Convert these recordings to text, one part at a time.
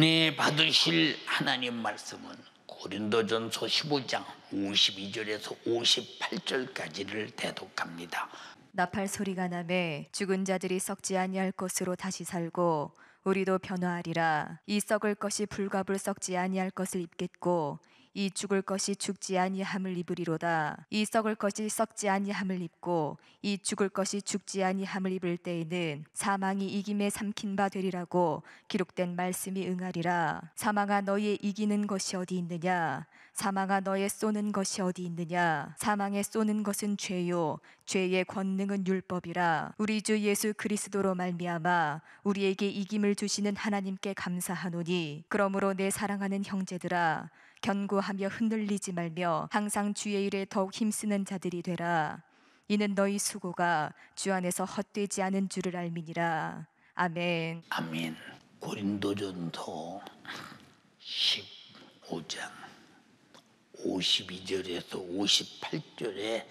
은혜 받으실 하나님 말씀은 고린도전서 15장 52절에서 58절까지를 대독합니다. 나팔 소리가 나매 죽은 자들이 썩지 아니할 것으로 다시 살고 우리도 변화하리라. 이 썩을 것이 불과 불 썩지 아니할 것을 입겠고 이 죽을 것이 죽지 아니함을 입으리로다. 이 썩을 것이 썩지 아니함을 입고 이 죽을 것이 죽지 아니함을 입을 때에는 사망이 이김에 삼킨 바 되리라고 기록된 말씀이 응하리라. 사망아 너의 이기는 것이 어디 있느냐? 사망아 너의 쏘는 것이 어디 있느냐? 사망에 쏘는 것은 죄요 죄의 권능은 율법이라. 우리 주 예수 그리스도로 말미암아 우리에게 이김을 주시는 하나님께 감사하노니 그러므로 내 사랑하는 형제들아 견고하며 흔들리지 말며 항상 주의 일에 더욱 힘쓰는 자들이 되라. 이는 너희 수고가 주 안에서 헛되지 않은 줄을 알미니라. 아멘. 아멘. 고린도전서 15장 52절에서 58절의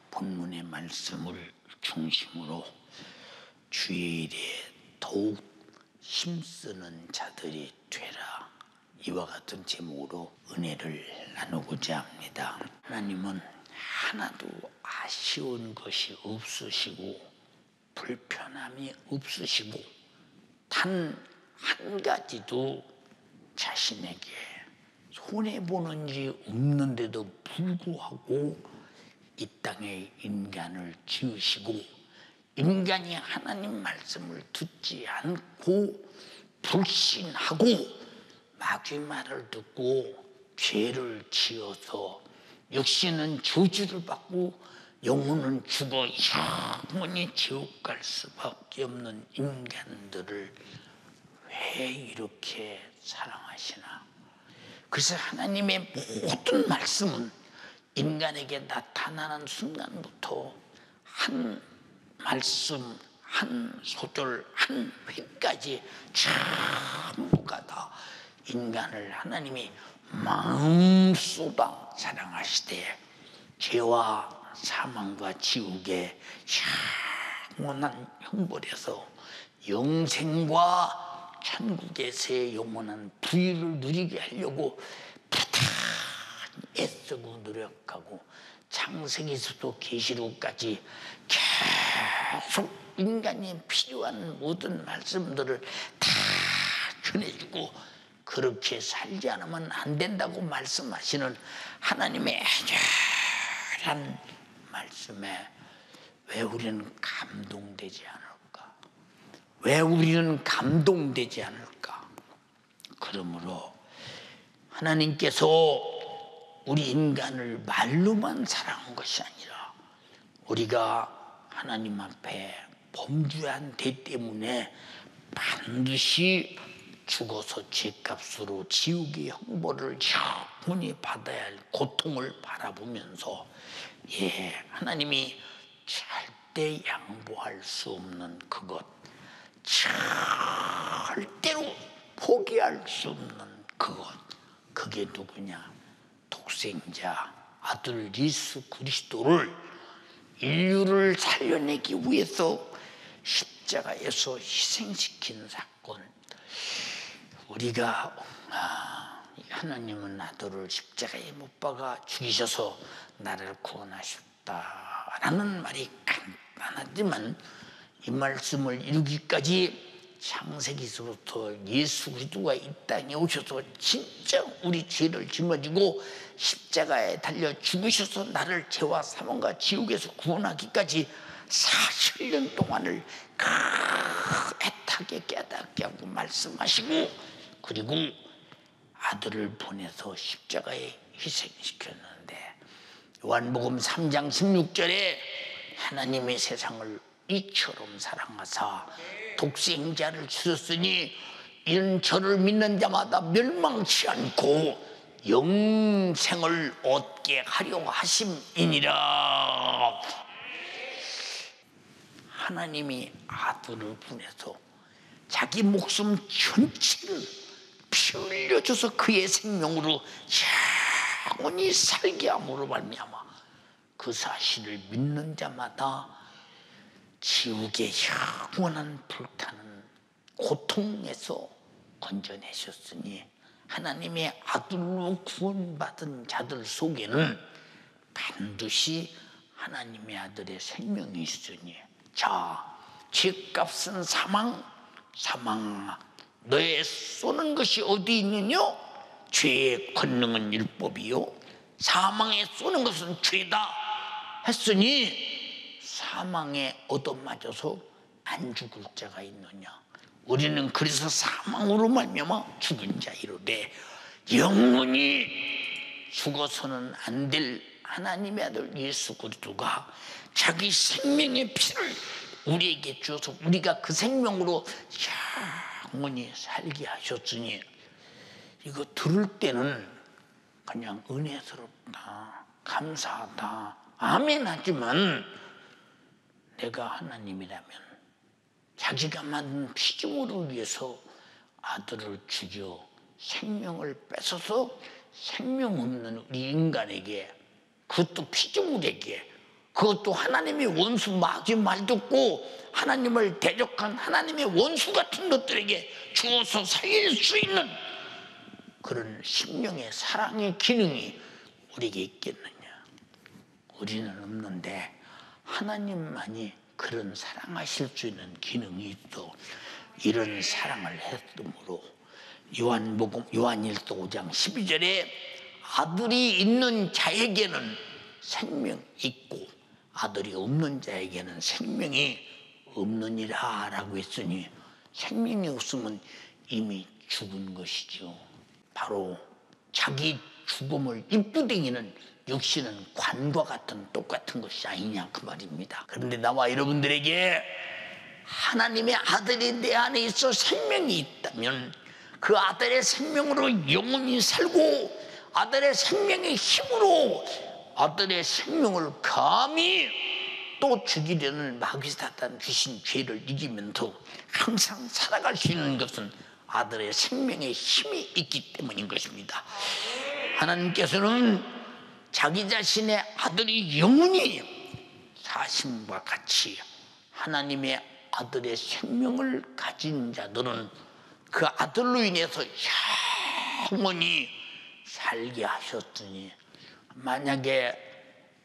본문의 말씀을 중심으로 주의 일에 더욱 힘쓰는 자들이 되라, 이와 같은 제목으로 은혜를 나누고자 합니다. 하나님은 하나도 아쉬운 것이 없으시고 불편함이 없으시고 단 한 가지도 자신에게 손해보는 일 없는데도 불구하고 이 땅에 인간을 지으시고 인간이 하나님 말씀을 듣지 않고 불신하고 마귀 말을 듣고 죄를 지어서 역시는 저주를 받고 영혼은 죽어 영원히 지옥 갈 수밖에 없는 인간들을 왜 이렇게 사랑하시나? 그래서 하나님의 모든 말씀은 인간에게 나타나는 순간부터 한 말씀, 한 소절, 한 회까지 전부가 다 인간을 하나님이 마음쏟아 사랑하시되 죄와 사망과 지옥의 영원한 형벌에서 영생과 천국에서의 영원한 부유를 누리게 하려고 부단히 애쓰고 노력하고 창세기서부터 계시록까지 계속 인간이 필요한 모든 말씀들을 다 전해주고 그렇게 살지 않으면 안 된다고 말씀하시는 하나님의 애절한 말씀에 왜 우리는 감동되지 않을까? 왜 우리는 감동되지 않을까? 그러므로 하나님께서 우리 인간을 말로만 사랑한 것이 아니라 우리가 하나님 앞에 범죄한 데 때문에 반드시 죽어서 죄값으로 지옥의 형벌을 영원히 받아야 할 고통을 바라보면서 하나님이 절대 양보할 수 없는 그것, 절대로 포기할 수 없는 그것, 그게 누구냐? 독생자 아들 예수 그리스도를 인류를 살려내기 위해서 십자가에서 희생시킨 사건. 우리가 하나님은 아들을 십자가에 못 박아 죽이셔서 나를 구원하셨다라는 말이 간단하지만 이 말씀을 이루기까지 창세기서부터 예수 그리스도가 이 땅에 오셔서 진짜 우리 죄를 짊어지고 십자가에 달려 죽으셔서 나를 죄와 사망과 지옥에서 구원하기까지 40년 동안을 애타게 깨닫게 하고 말씀하시고 그리고 아들을 보내서 십자가에 희생시켰는데 요한복음 3장 16절에 하나님의 세상을 이처럼 사랑하사 독생자를 주셨으니 이는 저를 믿는 자마다 멸망치 않고 영생을 얻게 하려 하심이니라. 하나님이 아들을 보내서 자기 목숨 전체를 피 흘려줘서 그의 생명으로 영원히 살게 함으로 말미암아 그 사실을 믿는 자마다 지옥의 영원한 불타는 고통에서 건져내셨으니 하나님의 아들로 구원받은 자들 속에는 반드시 하나님의 아들의 생명이 있으니 자, 죄값은 사망 너의 쏘는 것이 어디 있느냐? 죄의 권능은 율법이요 사망에 쏘는 것은 죄다 했으니 사망에 얻어맞아서 안 죽을 자가 있느냐? 우리는 그래서 사망으로 말미암아 죽은 자 이르되 영원히 죽어서는 안 될 하나님의 아들 예수 그리스도가 자기 생명의 피를 우리에게 주어서 우리가 그 생명으로 영원히 살게 하셨으니 이거 들을 때는 그냥 은혜스럽다, 감사하다, 아멘 하지만 내가 하나님이라면 자기가 만든 피조물을 위해서 아들을 죽여 생명을 뺏어서 생명 없는 우리 인간에게 그것도 피조물에게 그것도 하나님의 원수 말 듣고 하나님을 대적한 하나님의 원수 같은 것들에게 주어서 살릴 수 있는 그런 심령의 사랑의 기능이 우리에게 있겠느냐? 우리는 없는데 하나님만이 그런 사랑하실 수 있는 기능이 있어 이런 사랑을 했으므로 요한일서 5장 12절에 아들이 있는 자에게는 생명이 있고 아들이 없는 자에게는 생명이 없느니라 라고 했으니 생명이 없으면 이미 죽은 것이죠. 바로 자기 죽음을 이쁘댕이는 역시는 관과 같은 똑같은 것이 아니냐 그 말입니다. 그런데 나와 여러분들에게 하나님의 아들이 내 안에 있어 생명이 있다면 그 아들의 생명으로 영원히 살고 아들의 생명의 힘으로 아들의 생명을 감히 또 죽이려는 마귀 사탄 귀신 죄를 이기면서 항상 살아갈 수 있는 것은 아들의 생명의 힘이 있기 때문인 것입니다. 하나님께서는 자기 자신의 아들이 영원히 사심과 같이 하나님의 아들의 생명을 가진 자들은 그 아들로 인해서 영원히 살게 하셨으니 만약에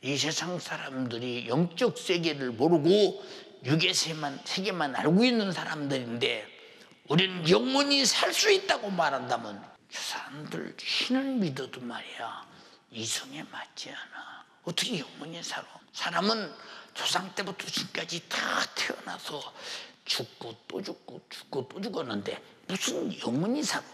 이 세상 사람들이 영적 세계를 모르고 육의 세계만 알고 있는 사람들인데 우리는 영원히 살 수 있다고 말한다면 저 사람들 신을 믿어도 말이야 이성에 맞지 않아. 어떻게 영원히 살아? 사람은 조상 때부터 지금까지 다 태어나서 죽고 또 죽고 죽고 또 죽었는데 무슨 영원히 살아?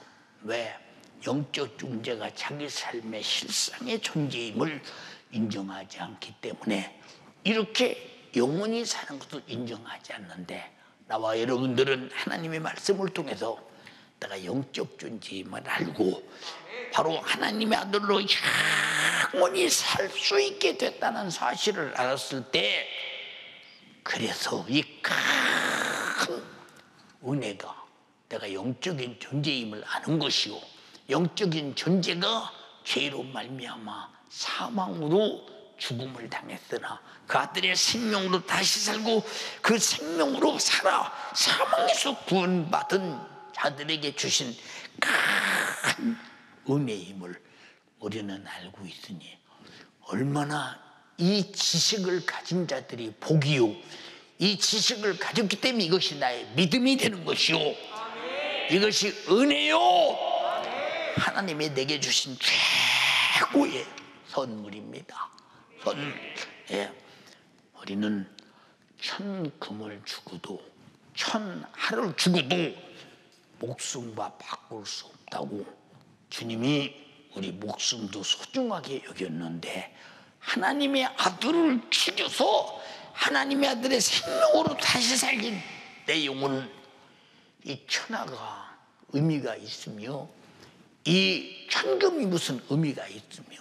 왜? 영적 존재가 자기 삶의 실상의 존재임을 인정하지 않기 때문에 이렇게 영원히 사는 것을 인정하지 않는데 나와 여러분들은 하나님의 말씀을 통해서 내가 영적 존재임을 알고 바로 하나님의 아들로 영원히 살 수 있게 됐다는 사실을 알았을 때 그래서 이 큰 은혜가 내가 영적인 존재임을 아는 것이요 영적인 존재가 죄로 말미암아 사망으로 죽음을 당했으나 그 아들의 생명으로 다시 살고 그 생명으로 살아 사망에서 구원받은 자들에게 주신 큰 은혜임을 우리는 알고 있으니 얼마나 이 지식을 가진 자들이 복이요 이 지식을 가졌기 때문에 이것이 나의 믿음이 되는 것이요 이것이 은혜요 하나님이 내게 주신 최고의 선물입니다. 우리는 천금을 주고도 천하를 주고도 목숨과 바꿀 수 없다고 주님이 우리 목숨도 소중하게 여겼는데 하나님의 아들을 죽여서 하나님의 아들의 생명으로 다시 살린 내 영혼은 이 천하가 의미가 있으며 이 천금이 무슨 의미가 있으며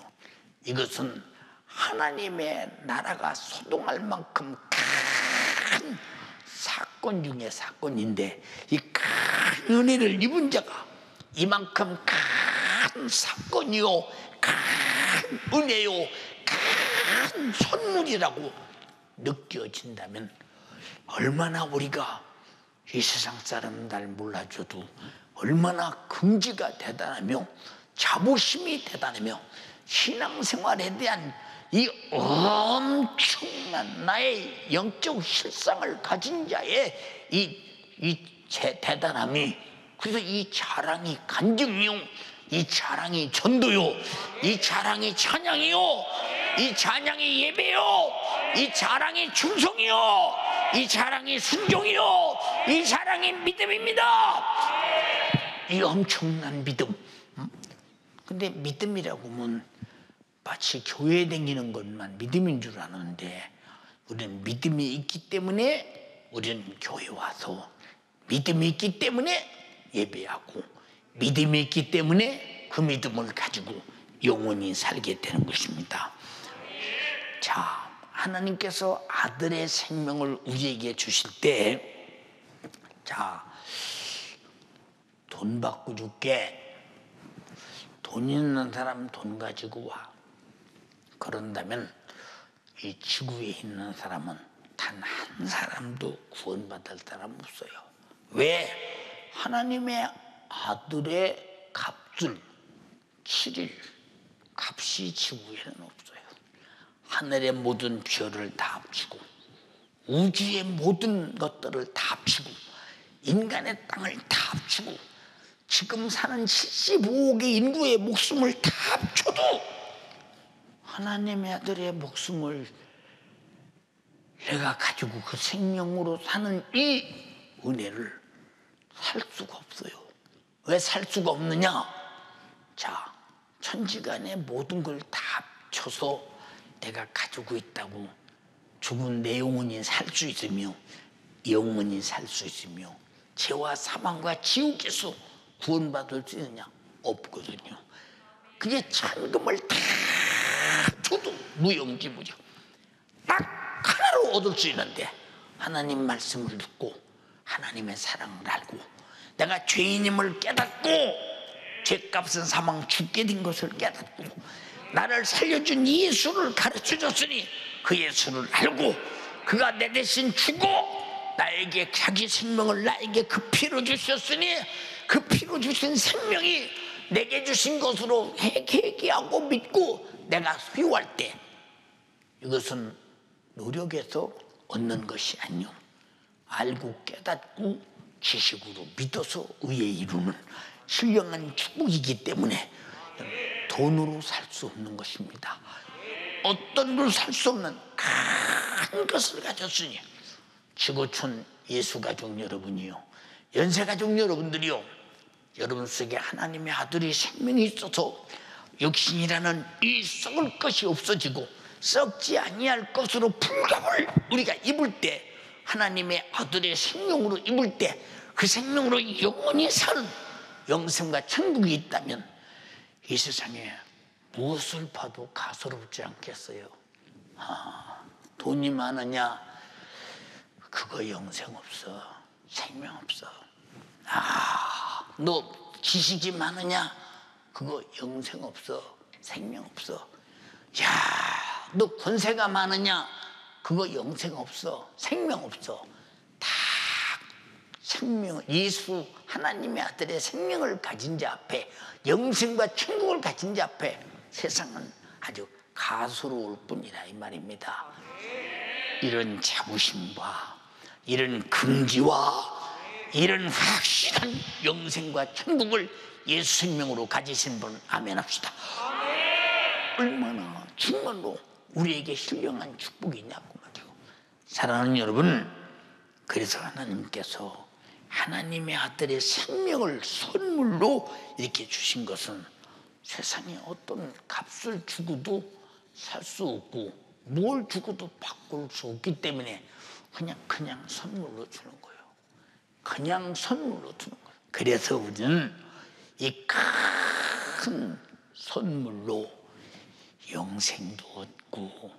이것은 하나님의 나라가 소동할 만큼 큰 사건 중에 사건인데 이 큰 은혜를 입은 자가 이만큼 큰 사건이요 큰 은혜요 큰 선물이라고 느껴진다면 얼마나 우리가 이 세상 사람 날 몰라줘도 얼마나 긍지가 대단하며 자부심이 대단하며 신앙생활에 대한 이 엄청난 나의 영적 실상을 가진 자의 이 대단함이, 그래서 이 자랑이 간증이요, 이 자랑이 전도요, 이 자랑이 찬양이요, 이 찬양이 예배요, 이 자랑이 충성이요, 이 자랑이 순종이요, 이 자랑이 믿음입니다. 이 엄청난 믿음. 근데 믿음이라고 하면 마치 교회에 다니는 것만 믿음인 줄 아는데, 우리는 믿음이 있기 때문에 우리는 교회 와서, 믿음이 있기 때문에 예배하고, 믿음이 있기 때문에 그 믿음을 가지고 영원히 살게 되는 것입니다. 자, 하나님께서 아들의 생명을 우리에게 주실 때, 자, 돈 받고 줄게. 돈 있는 사람 돈 가지고 와. 그런다면 이 지구에 있는 사람은 단 한 사람도 구원받을 사람 없어요. 왜? 하나님의 아들의 값을 치릴 값이 지구에는 없어요. 하늘의 모든 별을 다 합치고, 우주의 모든 것들을 다 합치고, 인간의 땅을 다 합치고, 지금 사는 75억의 인구의 목숨을 다 합쳐도 하나님의 아들의 목숨을 내가 가지고 그 생명으로 사는 이 은혜를 살 수가 없어요. 왜 살 수가 없느냐? 자, 천지간의 모든 걸 다 합쳐서 내가 가지고 있다고 죽은 내 영혼이 살 수 있으며, 영혼이 살 수 있으며, 죄와 사망과 지옥에서 구원받을 수 있느냐? 없거든요. 그게 천금을 다 줘도 무용지물이요. 딱 하나로 얻을 수 있는데, 하나님 말씀을 듣고 하나님의 사랑을 알고 내가 죄인임을 깨닫고, 죄값은 사망 죽게 된 것을 깨닫고, 나를 살려준 예수를 가르쳐줬으니 그 예수를 알고, 그가 내 대신 죽어 나에게 자기 생명을 나에게 그 피로 주셨으니 그 피로 주신 생명이 내게 주신 것으로 회개하고 믿고 내가 소유할 때, 이것은 노력해서 얻는 것이 아니요, 알고 깨닫고 지식으로 믿어서 의에 이루는 신령한 축복이기 때문에 돈으로 살 수 없는 것입니다. 어떤 걸 살 수 없는 큰 것을 가졌으니, 지구촌 예수가족 여러분이요, 연세가족 여러분들이요, 여러분 속에 하나님의 아들이 생명이 있어서 육신이라는 이 썩을 것이 없어지고 썩지 아니할 것으로 불갑을 우리가 입을 때, 하나님의 아들의 생명으로 입을 때, 그 생명으로 영원히 사는 영생과 천국이 있다면 이 세상에 무엇을 봐도 가소롭지 않겠어요? 돈이 많으냐? 그거 영생 없어, 생명 없어. 너 지식이 많으냐? 그거 영생 없어, 생명 없어. 야, 너 권세가 많으냐? 그거 영생 없어, 생명 없어. 다 생명, 예수 하나님의 아들의 생명을 가진 자 앞에, 영생과 천국을 가진 자 앞에 세상은 아주 가소로울 뿐이라 이 말입니다. 이런 자부심과 이런 긍지와 이런 확실한 영생과 천국을 예수 생명으로 가지신 분 아멘 합시다. 얼마나 정말로 우리에게 신령한 축복이냐고 말이요. 사랑하는 여러분, 그래서 하나님께서 하나님의 아들의 생명을 선물로 이렇게 주신 것은 세상에 어떤 값을 주고도 살 수 없고 뭘 주고도 바꿀 수 없기 때문에 그냥 선물로 주는 거예요. 그냥 선물로 주는 거예요. 그래서 우리는 이 큰 선물로 영생도 얻고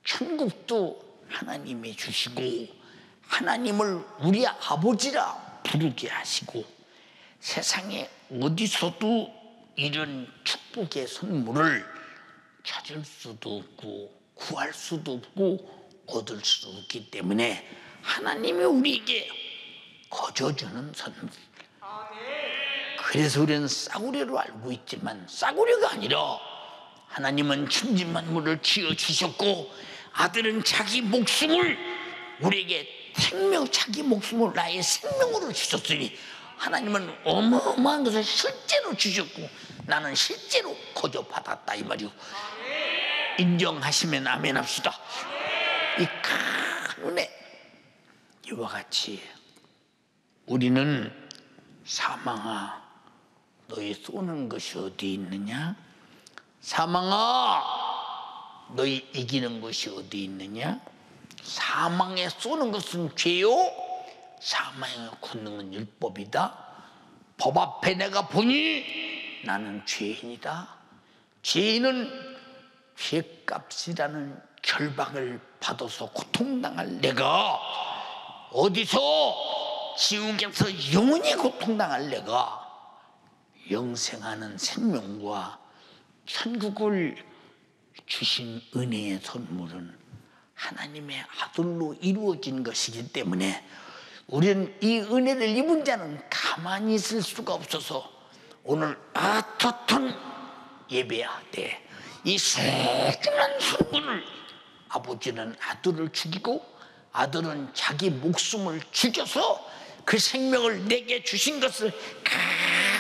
천국도 하나님이 주시고, 하나님을 우리 아버지라 부르게 하시고, 세상에 어디서도 이런 축복의 선물을 찾을 수도 없고 구할 수도 없고 얻을 수도 없기 때문에 하나님이 우리에게 거저주는 선물, 그래서 우리는 싸구려로 알고 있지만 싸구려가 아니라 하나님은 천지만물을 지어주셨고 아들은 자기 목숨을 우리에게 자기 목숨을 나의 생명으로 주셨으니 하나님은 어마어마한 것을 실제로 주셨고 나는 실제로 거저 받았다 이 말이오. 인정하시면 아멘 합시다. 이 큰 은혜, 이와 같이 우리는 사망아 너희 쏘는 것이 어디 있느냐? 사망아 너희 이기는 것이 어디 있느냐? 사망에 쏘는 것은 죄요, 사망의 권능은 율법이다. 법 앞에 내가 보니 나는 죄인이다. 죄인은 죄값이라는 결박을 받아서 고통당할 내가 어디서 지옥에서 영원히 고통당할 내가 영생하는 생명과 천국을 주신 은혜의 선물은 하나님의 아들로 이루어진 것이기 때문에 우리는 이 은혜를 입은 자는 가만히 있을 수가 없어서 오늘 아토톤 예배하되 이 소중한 선물을 아버지는 아들을 죽이고 아들은 자기 목숨을 죽여서 그 생명을 내게 주신 것을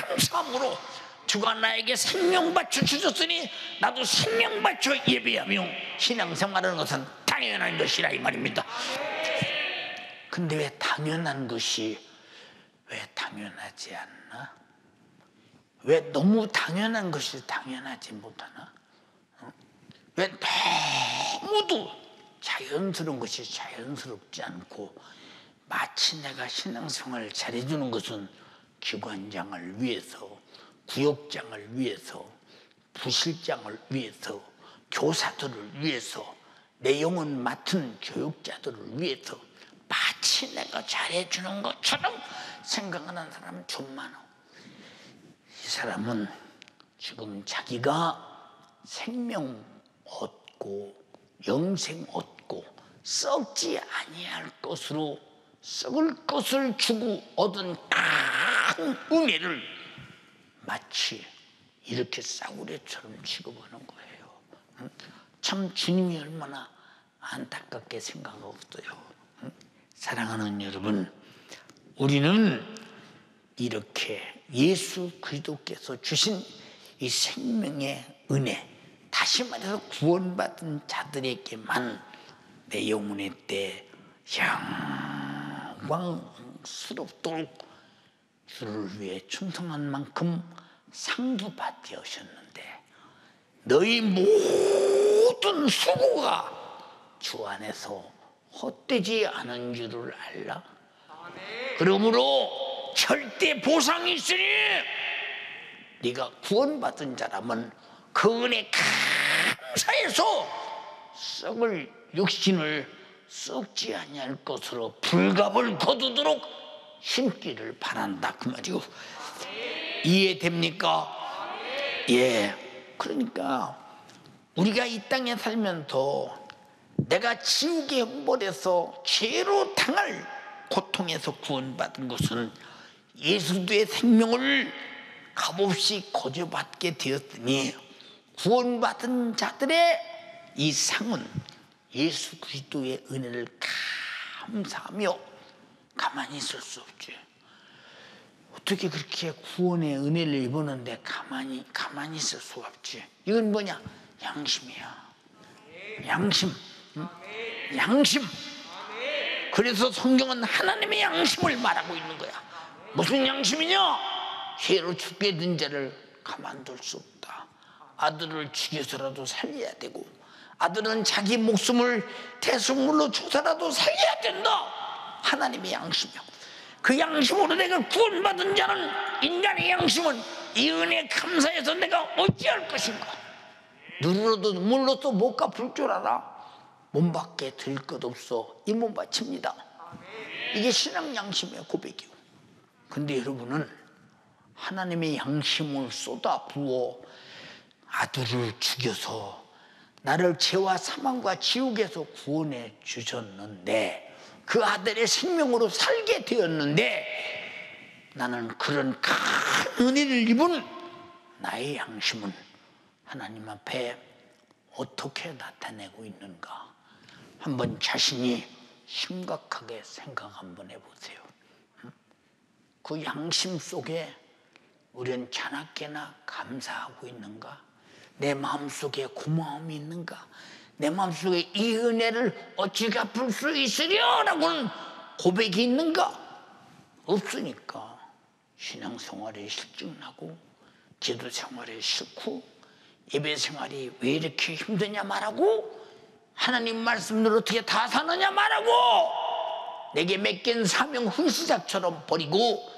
감사함으로 주가 나에게 생명 바쳐 주셨으니 나도 생명 바쳐 예배하며 신앙생활하는 것은 당연한 것이라 이 말입니다. 근데 왜 당연한 것이 왜 당연하지 않나? 왜 너무 당연한 것이 당연하지 못하나? 왜 너무도 자연스러운 것이 자연스럽지 않고 마치 내가 신앙생활을 잘해주는 것은 기관장을 위해서, 구역장을 위해서, 부실장을 위해서, 교사들을 위해서, 내 영혼 맡은 교육자들을 위해서 마치 내가 잘해주는 것처럼 생각하는 사람은 좀 많아. 이 사람은 지금 자기가 생명 얻고 영생 얻고 썩지 아니할 것으로 썩을 것을 주고 얻은 큰 은혜를 마치 이렇게 싸구려처럼 취급하는 거예요. 참 주님이 얼마나 안타깝게 생각했어요. 사랑하는 여러분, 우리는 이렇게 예수 그리스도께서 주신 이 생명의 은혜, 다시 말해서 구원받은 자들에게만 내 영혼의 때 영광스럽도록 주를 위해 충성한 만큼 상도 받게 하셨는데 너희 모든 수고가 주 안에서 헛되지 않은 줄을 알라. 그러므로 절대 보상이 있으니 네가 구원받은 자라면 그 은혜 감사해서 썩을 육신을 썩지 아니할 것으로 불갑을 거두도록 심기를 바란다 그 말이오. 이해됩니까? 예. 그러니까 우리가 이 땅에 살면서 내가 지옥의 형벌에서 죄로 당할 고통에서 구원받은 것은 예수의 생명을 값없이 거저받게 되었으니 구원받은 자들의 이 상은 예수 그리스도의 은혜를 감사하며 가만히 있을 수 없지. 어떻게 그렇게 구원의 은혜를 입었는데 가만히 있을 수가 없지. 이건 뭐냐? 양심이야. 양심. 응? 양심. 그래서 성경은 하나님의 양심을 말하고 있는 거야. 무슨 양심이냐? 죄로 죽게 된 자를 가만둘 수 없다. 아들을 죽여서라도 살려야 되고 아들은 자기 목숨을 대속물로 줘서라도 살려야 된다. 하나님의 양심이야. 그 양심으로 내가 구원받은 자는 인간의 양심은 이 은혜 감사해서 내가 어찌할 것인가. 눈으로도 눈물로도 못 갚을 줄 알아. 몸밖에 들 것 없어 이 몸 바칩니다. 이게 신앙 양심의 고백이요. 근데 여러분은 하나님의 양심을 쏟아 부어 아들을 죽여서 나를 죄와 사망과 지옥에서 구원해 주셨는데 그 아들의 생명으로 살게 되었는데 나는 그런 큰 은혜를 입은 나의 양심은 하나님 앞에 어떻게 나타내고 있는가? 한번 자신이 심각하게 생각 한번 해보세요. 그 양심 속에 우리는 자나깨나 감사하고 있는가? 내 마음속에 고마움이 있는가? 내 마음속에 이 은혜를 어찌 갚을 수 있으려라고는 고백이 있는가? 없으니까 신앙생활에 실증나고 기도생활에 싫고 예배생활이 왜 이렇게 힘드냐 말하고 하나님 말씀을 어떻게 다 사느냐 말하고 내게 맡긴 사명 훈시작처럼 버리고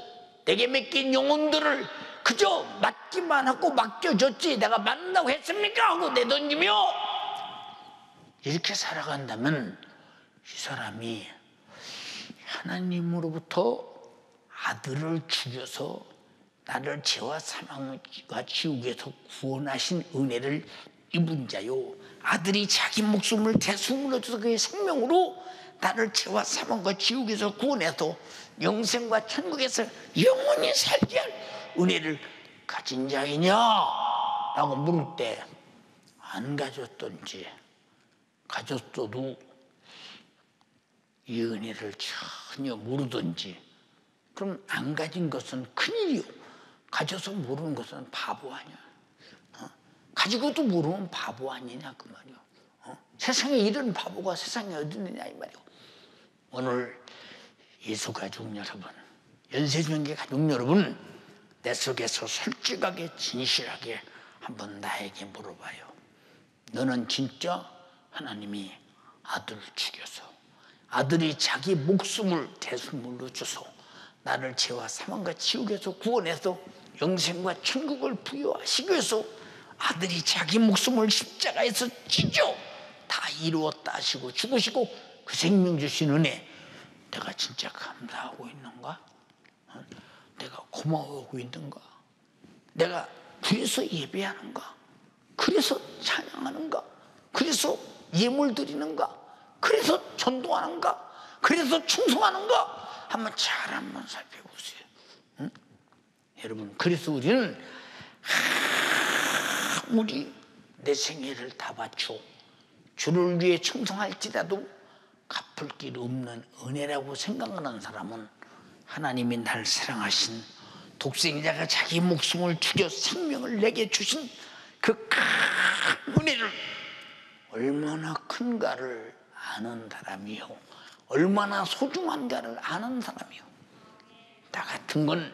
내게 맡긴 영혼들을 그저 맡기만 하고 맡겨줬지 내가 만나고 했습니까? 하고 내던지며 이렇게 살아간다면 이 사람이 하나님으로부터 아들을 죽여서 나를 죄와 사망과 지옥에서 구원하신 은혜를 입은 자요 아들이 자기 목숨을 대속물로 줘서 그의 생명으로 나를 죄와 사망과 지옥에서 구원해서 영생과 천국에서 영원히 살게 할 은혜를 가진 자이냐? 라고 물을 때 안 가졌던지 가졌어도 이 은혜를 전혀 모르든지 그럼 안 가진 것은 큰일이요 가져서 모르는 것은 바보 아니야. 가지고도 모르면 바보 아니냐 그 말이야. 세상에 이런 바보가 세상에 어디 있느냐 이 말이야. 오늘 예수 가족 여러분, 연세정계 가족 여러분, 내 속에서 솔직하게 진실하게 한번 나에게 물어봐요. 너는 진짜 하나님이 아들을 죽여서 아들이 자기 목숨을 대속물로 줘서 나를 죄와 사망과 지옥에서 구원해서 영생과 천국을 부여하시기 위해서 아들이 자기 목숨을 십자가에서 찢어 다 이루었다 하시고 죽으시고 그 생명 주신 은혜 내가 진짜 감사하고 있는가? 내가 고마워하고 있는가? 내가 그래서 예배하는가? 그래서 찬양하는가? 그래서 예물 드리는가? 그래서 전도하는가? 그래서 충성하는가? 한번 살펴보세요. 응? 여러분 그래서 우리는 아무리 내 생애를 다 바쳐 주를 위해 충성할지라도 갚을 길 없는 은혜라고 생각하는 사람은 하나님이 날 사랑하신 독생자가 자기 목숨을 죽여 생명을 내게 주신 그 큰 은혜를 얼마나 큰가를 아는 사람이요 얼마나 소중한가를 아는 사람이요. 나 같은 건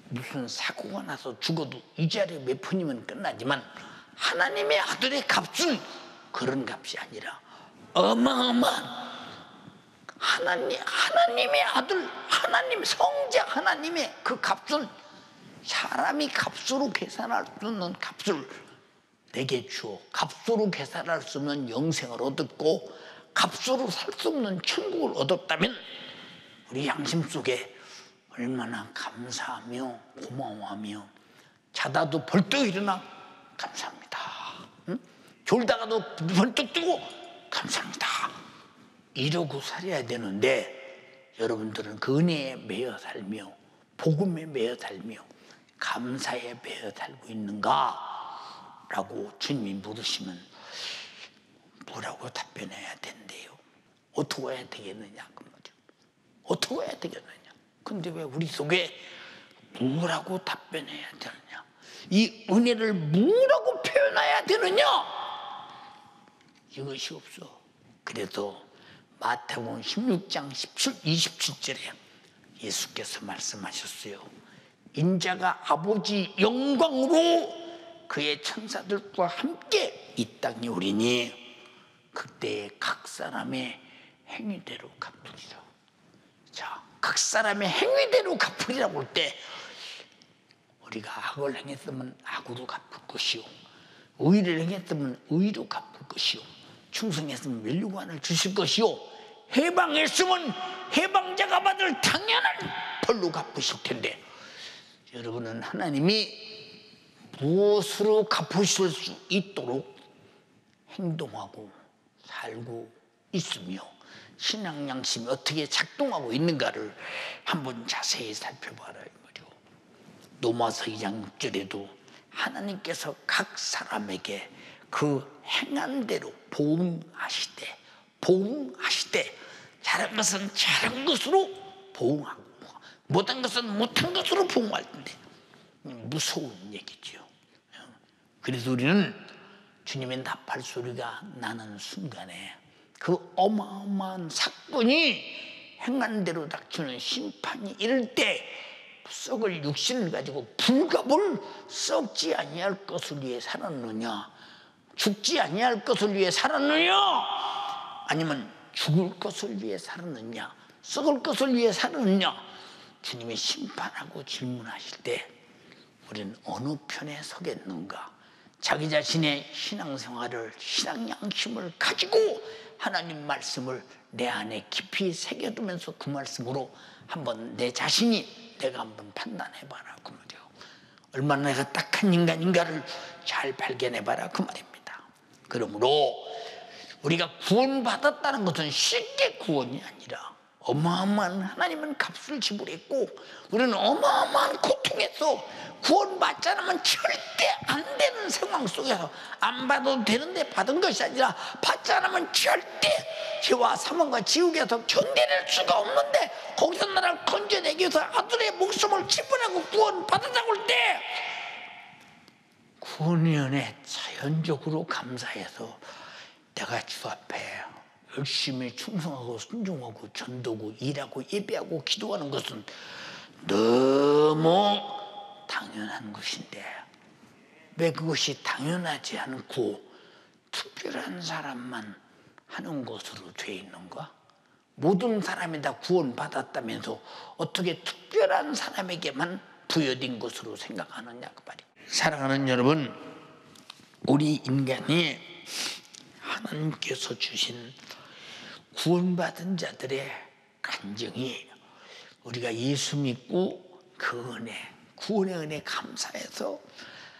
무슨 사고가 나서 죽어도 이 자리에 몇 푼이면 끝나지만 하나님의 아들의 값은 그런 값이 아니라 어마어마한 하나님의 아들 하나님 성자 하나님의 그 값은 사람이 값으로 계산할 수 없는 값을 내게 주어 값으로 계산할 수 없는 영생을 얻었고 값으로 살 수 없는 천국을 얻었다면 우리 양심 속에 얼마나 감사하며 고마워하며 자다도 벌떡 일어나 감사합니다. 응? 졸다가도 벌떡 뜨고 감사합니다. 이러고 살아야 되는데 여러분들은 그 은혜에 매여 살며 복음에 매여 살며 감사에 매여 살고 있는가? 라고 주님이 물으시면 뭐라고 답변해야 된대요. 어떻게 해야 되겠느냐 그 말이죠. 어떻게 해야 되겠느냐. 근데 왜 우리 속에 뭐라고 답변해야 되느냐. 이 은혜를 뭐라고 표현해야 되느냐. 이것이 없어. 그래도 마태복음 16장 27절에 예수께서 말씀하셨어요. 인자가 아버지 영광으로 그의 천사들과 함께 이 땅에 오리니 그때에 각 사람의 행위대로 갚으리라. 자, 각 사람의 행위대로 갚으리라고 할 때 우리가 악을 행했으면 악으로 갚을 것이요 의를 행했으면 의로 갚을 것이요 충성했으면 면류관을 주실 것이요 해방했으면 해방자가 받을 당연한 벌로 갚으실 텐데 여러분은 하나님이 무엇으로 갚으실 수 있도록 행동하고 살고 있으며 신앙 양심이 어떻게 작동하고 있는가를 한번 자세히 살펴봐라 이 말이요. 로마서 2장 6절에도 하나님께서 각 사람에게 그 행한 대로 보응하시되 잘한 것은 잘한 것으로 보응하고 못한 것은 못한 것으로 보응할 텐데 무서운 얘기죠. 그래서 우리는 주님의 나팔 소리가 나는 순간에 그 어마어마한 사건이 행한 대로 닥치는 심판이 이를 때 썩을 육신을 가지고 불갑을 썩지 아니할 것을 위해 살았느냐, 죽지 아니할 것을 위해 살았느냐, 아니면 죽을 것을 위해 살았느냐, 썩을 것을 위해 살았느냐, 주님이 심판하고 질문하실 때 우리는 어느 편에 서겠는가? 자기 자신의 신앙생활을, 신앙 양심을 가지고 하나님 말씀을 내 안에 깊이 새겨두면서 그 말씀으로 한번 내 자신이 내가 한번 판단해봐라 그 말이에요. 얼마나 내가 딱한 인간인가를 잘 발견해봐라 그 말입니다. 그러므로 우리가 구원받았다는 것은 쉽게 구원이 아니라 어마어마한 하나님은 값을 지불했고 우리는 어마어마한 고통에서 구원받지 않으면 절대 안 되는 상황 속에서 안 받아도 되는데 받은 것이 아니라 받지 않으면 절대 죄와 사망과 지옥에서 견뎌낼 수가 없는데 거기서 나를 건져내기 위해서 아들의 목숨을 지불하고 구원받았다고 할 때 구원의 은혜 자연적으로 감사해서 내가 주 앞에 열심히 충성하고 순종하고 전도하고 일하고 예배하고 기도하는 것은 너무 당연한 것인데 왜 그것이 당연하지 않고 특별한 사람만 하는 것으로 되어 있는가? 모든 사람이 다 구원받았다면서 어떻게 특별한 사람에게만 부여된 것으로 생각하느냐 그 말이에요. 사랑하는 여러분, 우리 인간이 하나님께서 주신 구원받은 자들의 간증이 우리가 예수 믿고 그 은혜, 구원의 은혜 감사해서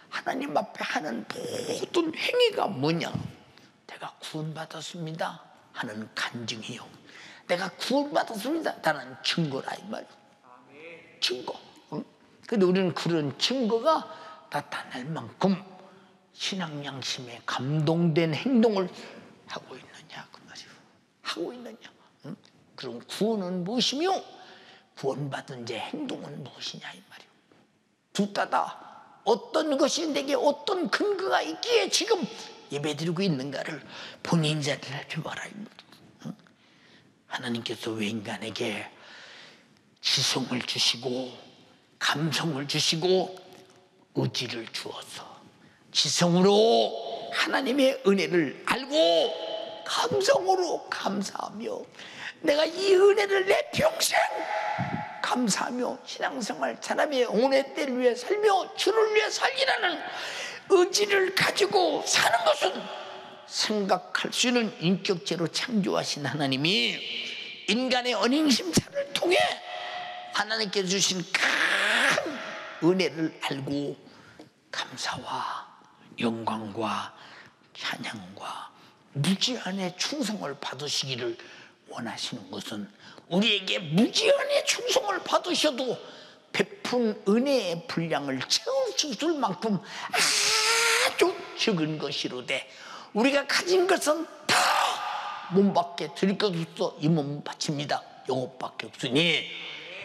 하나님 앞에 하는 모든 행위가 뭐냐? 내가 구원받았습니다 하는 간증이요, 내가 구원받았습니다 라는 증거라 이 말이에요. 증거. 근데 우리는 그런 증거가 나타날 만큼 신앙 양심에 감동된 행동을 하고 있느냐 그 말이에요. 하고 있느냐. 그럼 구원은 무엇이며 구원받은 자 행동은 무엇이냐 이 말이에요. 둘 다다 어떤 것이 내게 어떤 근거가 있기에 지금 예배드리고 있는가를 본인 자리를 살펴봐라 이 말이에요. 하나님께서 왜 인간에게 지성을 주시고 감성을 주시고 의지를 주어서 지성으로 하나님의 은혜를 알고 감성으로 감사하며 내가 이 은혜를 내 평생 감사하며 신앙생활 사람의 영혼의 때를 위해 살며 주를 위해 살리라는 의지를 가지고 사는 것은 생각할 수 있는 인격체로 창조하신 하나님이 인간의 언행심사를 통해 하나님께 주신 큰 은혜를 알고 감사와 영광과 찬양과 무지한의 충성을 받으시기를 원하시는 것은 우리에게 무지한의 충성을 받으셔도 베푼 은혜의 분량을 채울 수 있을 만큼 아주 적은 것이로되 우리가 가진 것은 다 몸밖에 드릴 것 없어 이 몸 바칩니다. 영혼밖에 없으니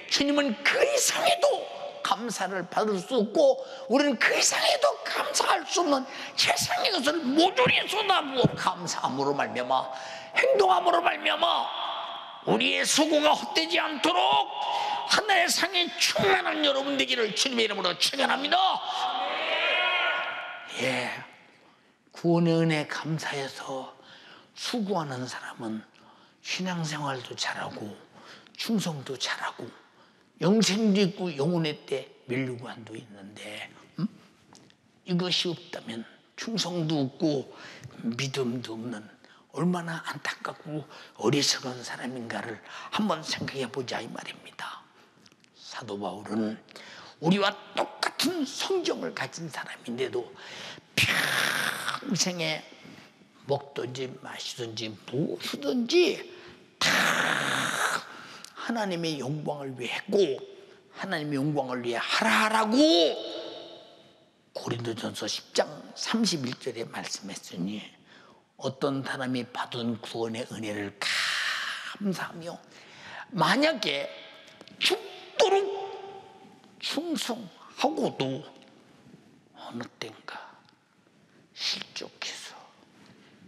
주님은 그 이상에도 감사를 받을 수 없고 우리는 그 이상에도 감사할 수 없는 세상의 것을 모조리 쏟아부어 감사함으로 말미암아 행동함으로 말미암아 우리의 수고가 헛되지 않도록 하나의 상에 충만한 여러분 되기를 주님의 이름으로 축원합니다. 예, 구원의 은혜 감사해서 수고하는 사람은 신앙생활도 잘하고 충성도 잘하고 영생도 있고 영혼의 때 멸류관도 있는데 이것이 없다면 충성도 없고 믿음도 없는 얼마나 안타깝고 어리석은 사람인가를 한번 생각해 보자 이 말입니다. 사도 바울은 우리와 똑같은 성정을 가진 사람인데도 평생에 먹든지 마시든지 무엇이든지 다 하나님의 영광을 위해 했고 하나님의 영광을 위해 하라고 고린도전서 10장 31절에 말씀했으니 어떤 사람이 받은 구원의 은혜를 감사하며 만약에 죽도록 충성하고도 어느 땐가 실족해서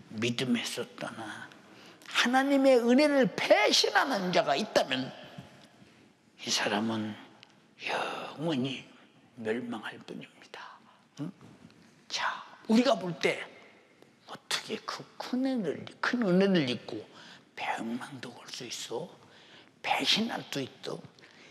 믿음에서 떠나 하나님의 은혜를 배신하는 자가 있다면 이 사람은 영원히 멸망할 뿐입니다. 응? 자, 우리가 볼 때 어떻게 그 큰 은혜를 입고 배역망도 올 수 있어? 배신할 수 있어?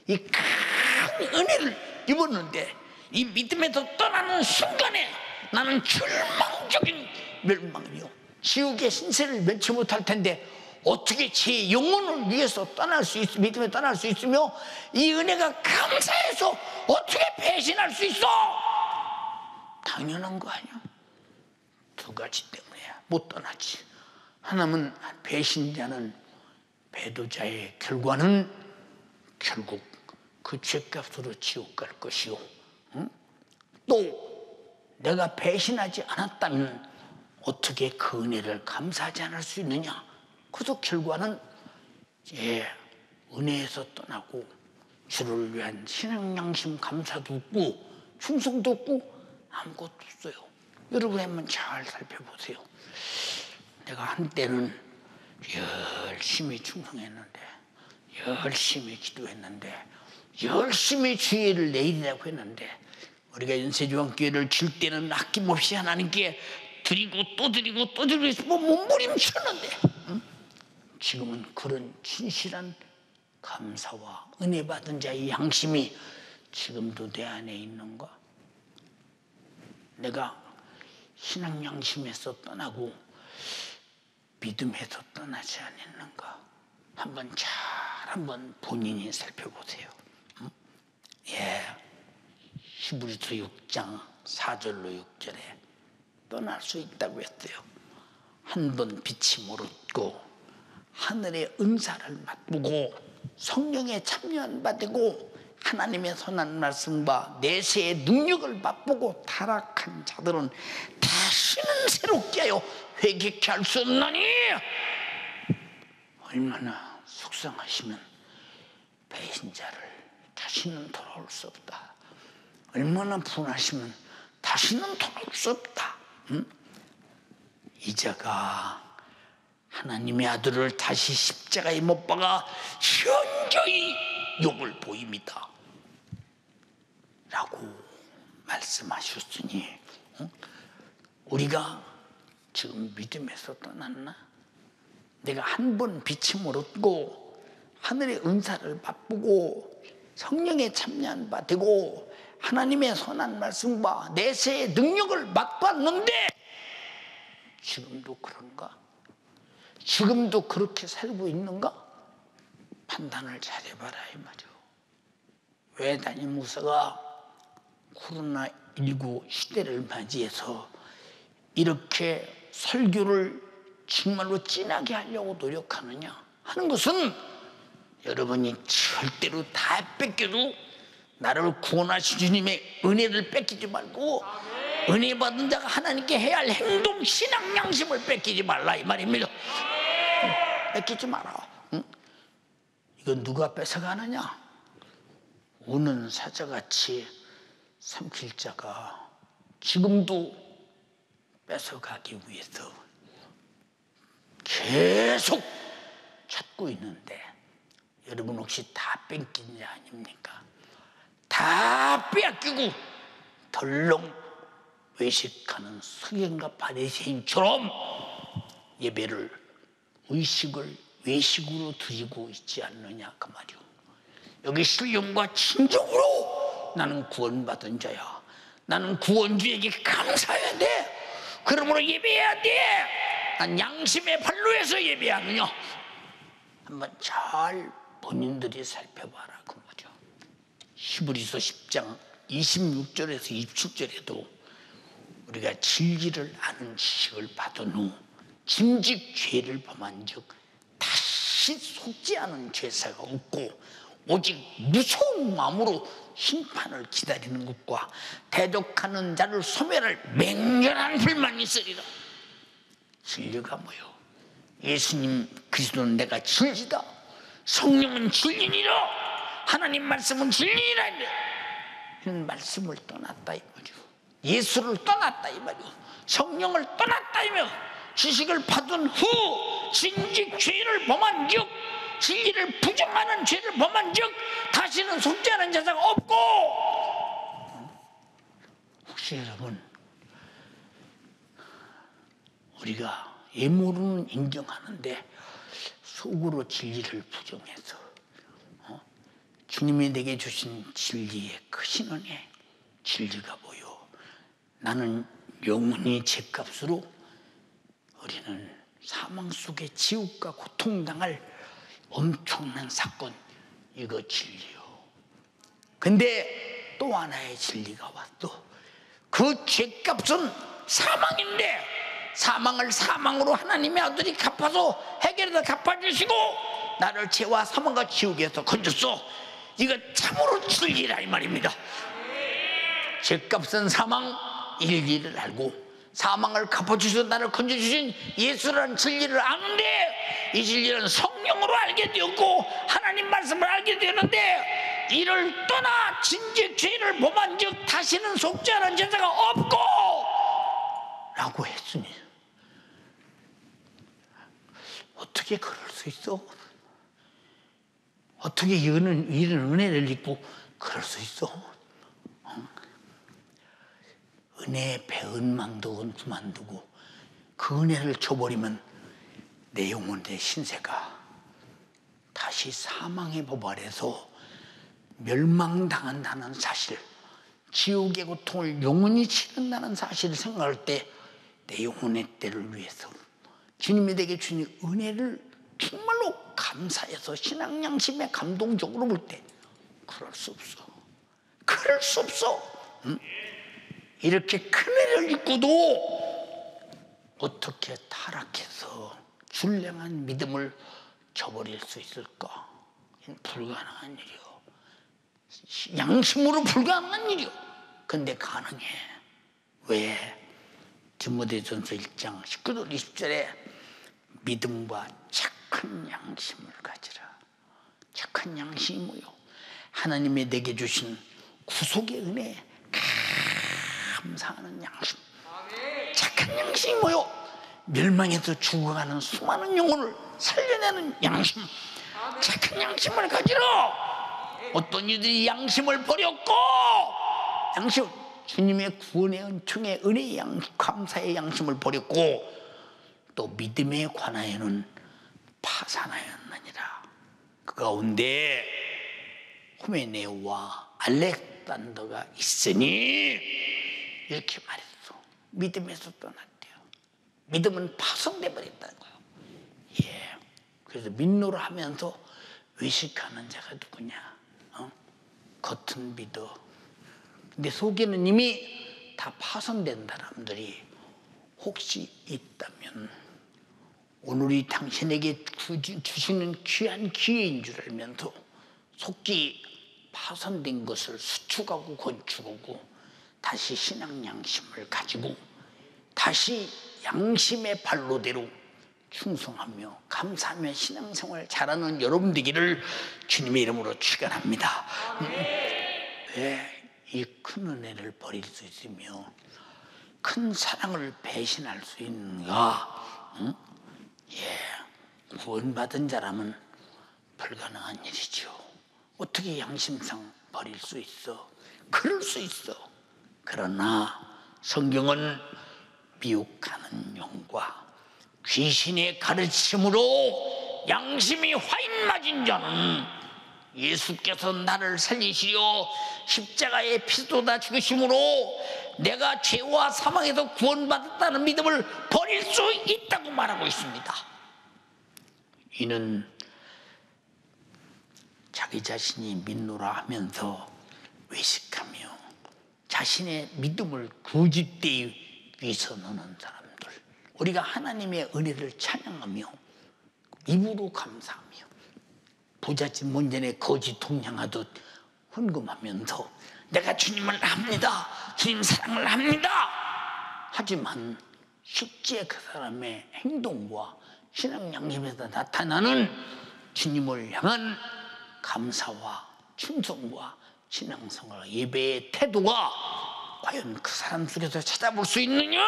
이 큰 은혜를 입었는데 이 믿음에서 떠나는 순간에 나는 절망적인 멸망이요. 지옥의 신세를 면치 못할 텐데 어떻게 제 영혼을 위해서 떠날 수 있어? 믿음에 떠날 수 있으며 이 은혜가 감사해서 어떻게 배신할 수 있어? 당연한 거 아니야? 두 가지 때문이야. 못 떠나지. 하나님은 배신자는 배도자의 결과는 결국 그 죄값으로 지옥 갈 것이요. 응? 또 내가 배신하지 않았다면 어떻게 그 은혜를 감사하지 않을 수 있느냐? 그래서 결과는 은혜에서 떠나고 주를 위한 신앙 양심 감사도 없고 충성도 없고 아무것도 없어요. 여러분 한번 잘 살펴보세요. 내가 한때는 열심히 충성했는데 열심히 기도했는데 열심히 주일을 내일이라고 했는데 우리가 연세조항교회를 질 때는 아낌없이 하나님께 드리고 또 드리고 또 드리고 해서 몸부림쳤는데 지금은 그런 진실한 감사와 은혜 받은 자의 양심이 지금도 내 안에 있는가? 내가 신앙 양심에서 떠나고 믿음에서 떠나지 않았는가? 한번 본인이 살펴보세요. 히브리서 6장 4절로 6절에 떠날 수 있다고 했어요. 한 번 비침을 얻고 하늘의 은사를 맛보고 성령에 참여한 바 되고 하나님의 선한 말씀과 내세의 능력을 맛보고 타락한 자들은 다시는 새롭게 하여 회개케 할 수 없나니 얼마나 속상하시면 배신자를 다시는 돌아올 수 없다. 얼마나 분하시면 다시는 돌아올 수 없다. 이자가 하나님의 아들을 다시 십자가에 못 박아 현저히 욕을 보입니다 라고 말씀하셨으니 우리가 지금 믿음에서 떠났나? 내가 한 번 비침을 얻고 하늘의 은사를 맛보고 성령에 참여한 바 되고 하나님의 선한 말씀과 내세의 능력을 맛봤는데 지금도 그런가? 지금도 그렇게 살고 있는가? 판단을 잘해봐라 이 말이오. 왜 담임 목사가 코로나19 시대를 맞이해서 이렇게 설교를 정말로 진하게 하려고 노력하느냐 하는 것은 여러분이 절대로 다 뺏겨도 나를 구원하신 주님의 은혜를 뺏기지 말고 은혜 받은 자가 하나님께 해야 할 행동, 신앙, 양심을 뺏기지 말라 이 말입니다. 뺏기지 마라. 이건 누가 뺏어가느냐? 우는 사자같이 삼킬 자가 지금도 뺏어가기 위해서 계속 찾고 있는데 여러분 혹시 다 뺏긴 자 아닙니까? 다 빼앗기고 덜렁 외식하는 서경과 바리새인처럼 예배를 의식을 외식으로 드리고 있지 않느냐 그 말이오. 여기 신령과 진정으로 나는 구원받은 자야. 나는 구원주에게 감사해야 돼. 그러므로 예배해야 돼. 난 양심의 발로해서 예배하느냐. 한번 잘 본인들이 살펴봐라 그 말이오. 히브리서 10장 26절에서 27절에도 우리가 진리를 아는 지식을 받은 후 짐짓 죄를 범한 즉 다시 속지 않은 죄사가 없고 오직 무서운 마음으로 심판을 기다리는 것과 대적하는 자를 소멸할 맹렬한 불만이 있으리라. 진리가 뭐요? 예수님 그리스도는 내가 진리다, 성령은 진리니라, 하나님 말씀은 진리니라. 이런 말씀을 떠났다 이 말이요, 예수를 떠났다 이 말이요, 성령을 떠났다 이며 지식을 받은 후 진직 죄를 범한 즉, 진리를 부정하는 죄를 범한 즉 다시는 속지 않은 자가 없고. 혹시 여러분, 우리가 예물은 인정하는데 속으로 진리를 부정해서 주님이 내게 주신 진리의 크신 은혜, 진리가 뭐요? 나는 영원히 죗값으로 우리는 사망 속에 지옥과 고통당할 엄청난 사건, 이거 진리요. 근데 또 하나의 진리가 왔어. 그 죗값은 사망인데 사망을 사망으로 하나님의 아들이 갚아서 해결해서 갚아주시고 나를 죄와 사망과 지옥에서 건졌어. 이거 참으로 진리라 이 말입니다. 죗값은 사망, 일리를 알고 사망을 갚아주셔서 나를 건져주신 예수라는 진리를 아는데, 이 진리는 성령으로 알게 되었고 하나님 말씀을 알게 되었는데, 이를 떠나 진즉 죄를 범한 즉 다시는 속지 않은 제사가 없고 라고 했으니 어떻게 그럴 수 있어? 어떻게 이런 은혜를 입고 그럴 수 있어? 은혜의 배은망덕은 그만두고 그 은혜를 줘버리면 내 영혼, 내 신세가 다시 사망의 법 아래서 멸망당한다는 사실, 지옥의 고통을 영원히 치른다는 사실을 생각할 때 내 영혼의 때를 위해서 주님이 내게 주신 은혜를 정말로 감사해서 신앙 양심에 감동적으로 볼 때 그럴 수 없어. 그럴 수 없어. 응? 이렇게 큰 은혜를 입고도 어떻게 타락해서 줄랭한 믿음을 저버릴 수 있을까? 불가능한 일이요. 양심으로 불가능한 일이요. 근데 가능해. 왜? 디모데전서 1장 19절 20절에 믿음과 착한 양심을 가지라. 착한 양심이 뭐요? 하나님이 내게 주신 구속의 은혜, 감사하는 양심. 착한 양심이 뭐요? 멸망에서 죽어가는 수많은 영혼을 살려내는 양심. 착한 양심을 가지라. 어떤 이들이 양심을 버렸고, 양심, 주님의 구원의 은총의 은혜의 양심, 감사의 양심을 버렸고 또 믿음에 관하여는 파산하였느니라. 그 가운데 후메네오와 알렉산더가 있으니 이렇게 말했어. 믿음에서 떠났대요. 믿음은 파손돼 버렸다는 거예요. 예. 그래서 민노를 하면서 외식하는 자가 누구냐? 겉은 믿어. 근데 속에는 이미 다 파손된 사람들이 혹시 있다면 오늘이 당신에게 주시는 귀한 기회인 줄 알면서 속기 파손된 것을 수축하고 건축하고 다시 신앙 양심을 가지고 다시 양심의 발로대로 충성하며 감사하며 신앙생활 잘하는 여러분 되기를 주님의 이름으로 축원합니다. 왜 이 큰 은혜를 버릴 수 있으며 큰 사랑을 배신할 수 있는가? 응? 예, 구원받은 자라면 불가능한 일이죠. 어떻게 양심상 버릴 수 있어? 그럴 수 있어. 그러나 성경은 미혹하는 영과 귀신의 가르침으로 양심이 화인 맞은 자는 예수께서 나를 살리시려 십자가의 피도다 죽으심으로 내가 죄와 사망에서 구원받았다는 믿음을 버릴 수 있다고 말하고 있습니다. 이는 자기 자신이 믿노라 하면서 외식하며 자신의 믿음을 거짓되이 위해서 노는 사람들, 우리가 하나님의 은혜를 찬양하며 입으로 감사하며 부잣집 문전에 거지 동냥하듯 헌금하면서 내가 주님을 합니다, 주님 사랑을 합니다 하지만 실제 그 사람의 행동과 신앙 양심에서 나타나는 주님을 향한 감사와 충성과 신앙생활, 예배의 태도가 과연 그 사람 속에서 찾아볼 수 있느냐?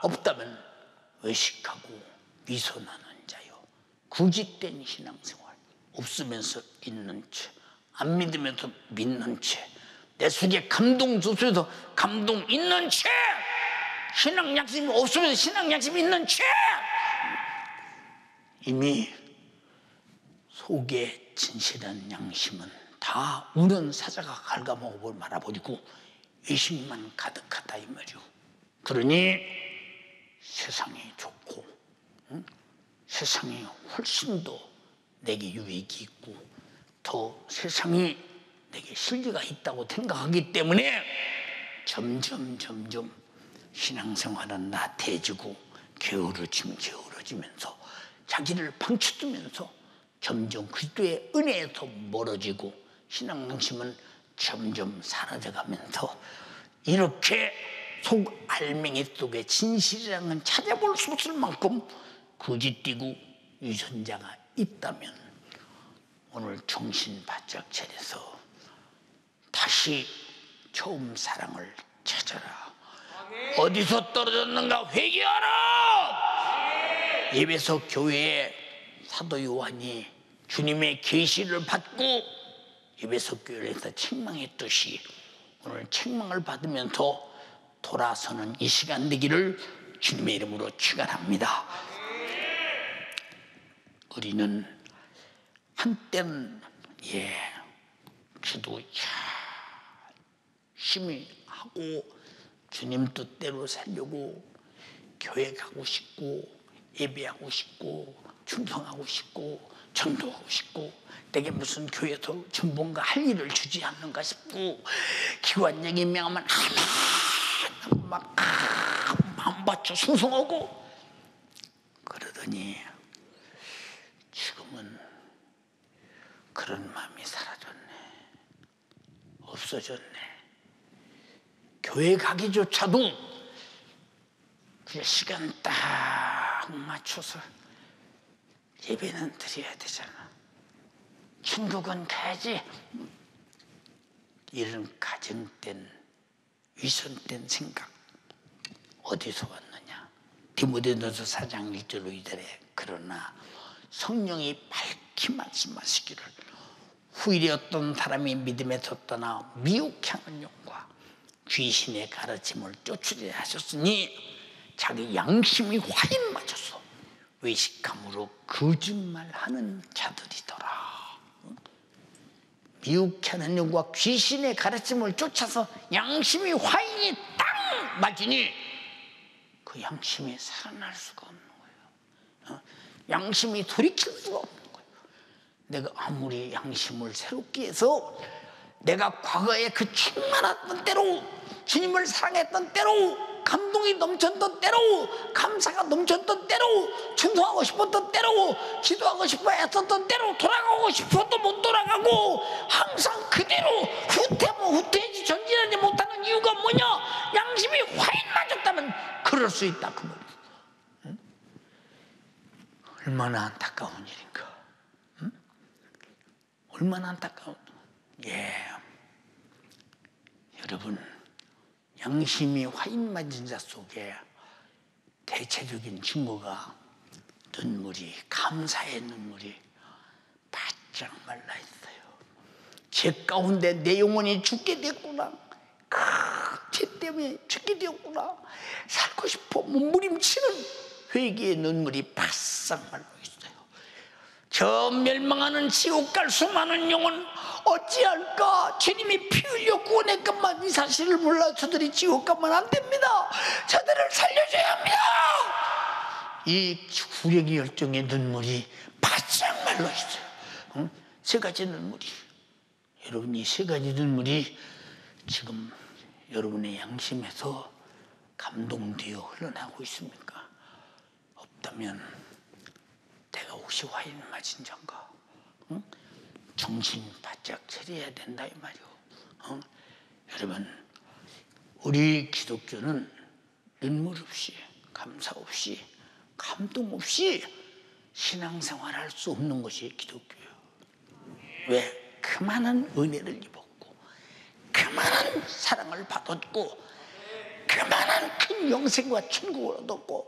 없다면 외식하고 미소나는 자요, 구짓된 신앙생활, 없으면서 있는 채, 안 믿으면서 믿는 채, 내 속에 감동 조소에서 감동 있는 채, 신앙 양심이 없으면서 신앙 양심이 있는 채, 이미 속에 진실한 양심은 다 우는 사자가 갉아먹어 말아버리고 의심만 가득하다 이 말이오. 그러니 세상이 좋고 세상이 훨씬 더 내게 유익이 있고 더 세상이 내게 실리가 있다고 생각하기 때문에 점점 신앙생활은 나태해지고 게으러지면서 자기를 방치두면서 점점 그리스도의 은혜에서 멀어지고 신앙 양심은 점점 사라져가면서 이렇게 속 알맹이 속에 진실이라는 건 찾아볼 수 없을 만큼 거짓되고 유전자가 있다면 오늘 정신 바짝 차려서 다시 처음 사랑을 찾아라. 어디서 떨어졌는가 회개하라. 예배소 교회에 사도 요한이 주님의 계시를 받고 예배소 교회에서 책망했듯이 오늘 책망을 받으면서 돌아서는 이 시간 되기를 주님의 이름으로 축원합니다. 우리는 한때는 기도 열심히 하고 주님 뜻대로 살려고 교회 가고 싶고 예배하고 싶고 충성하고 싶고 전도하고 싶고 내게 무슨 교회에서 전본가 할 일을 주지 않는가 싶고 기관적인 명하면 막 마음 바쳐 충성하고 그러더니 지금은 그런 마음이 사라졌네. 없어졌네. 교회 가기조차도 그냥 시간 딱 맞춰서 예배는 드려야 되잖아. 천국은 가야지. 이런 가정된 위선된 생각 어디서 왔느냐? 디모데전서 4장 1절로 2절에 그러나 성령이 밝히 말씀하시기를 후일에 어떤 사람이 믿음에서 떠나 미혹하는 영과 귀신의 가르침을 쫓으려 하셨으니 자기 양심이 화인 맞춰서 외식함으로 거짓말하는 자들이더라. 미혹하는 영과 귀신의 가르침을 쫓아서 양심이 화인이 딱 맞으니 그 양심이 살아날 수가 없는 거예요. 양심이 돌이킬 수가 없는 거예요. 내가 아무리 양심을 새롭게 해서 내가 과거에 그 충만했던 때로 주님을 사랑했던 때로 감동이 넘쳤던 때로 감사가 넘쳤던 때로 충성하고 싶었던 때로 기도하고 싶어 했었던 때로 돌아가고 싶어도 못 돌아가고 항상 그대로 후퇴하지 전진하지 못하는 이유가 뭐냐? 양심이 화인 맞았다면 그럴 수 있다 그 말이야. 응? 얼마나 안타까운 일인가. 응? 얼마나 안타까운. 여러분 양심이 화인 맞은 자 속에 대체적인 증거가 눈물이, 감사의 눈물이 바짝 말라 있어요. 죄 가운데 내 영혼이 죽게 됐구나. 죄 때문에 죽게 되었구나. 살고 싶어 몸부림치는 회개의 눈물이 바싹 말라 있어요. 저 멸망하는 지옥 갈 수많은 영혼 어찌할까? 주님이 피 흘려 구원했건만 이 사실을 몰라 저들이 지옥 가면 안 됩니다. 저들을 살려줘야 합니다. 이 구력의 열정의 눈물이 바짝 말라 있어요. 응? 세 가지 눈물이. 여러분 이 세 가지 눈물이 지금 여러분의 양심에서 감동되어 흘러나오고 있습니까? 없다면 내가 혹시 와인 마신 잔가? 응? 정신 바짝 차려야 된다 이 말이오. 어? 여러분, 우리 기독교는 눈물 없이, 감사 없이, 감동 없이 신앙생활할 수 없는 것이 기독교예요. 왜? 그 많은 은혜를 입었고, 그 많은 사랑을 받았고, 그 많은 큰 영생과 천국을 얻었고,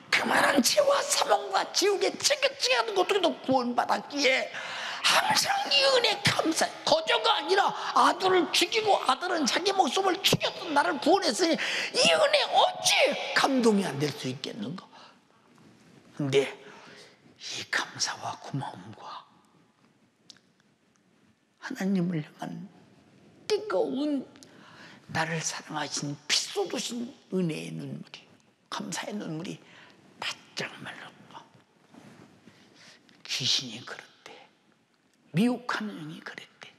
그 많은 죄와 사망과 지옥의 찌개찌개하는 것들도 구원받았기에 항상 이 은혜 감사해. 거저가 아니라 아들을 죽이고 아들은 자기 목숨을 죽여서 나를 구원했으니 이 은혜 어찌 감동이 안 될 수 있겠는가? 근데 이 감사와 고마움과 하나님을 향한 뜨거운 나를 사랑하신 피 쏟으신 은혜의 눈물이, 감사의 눈물이 바짝 말랐다. 귀신이 그랬대. 미혹하는 영이 그랬대.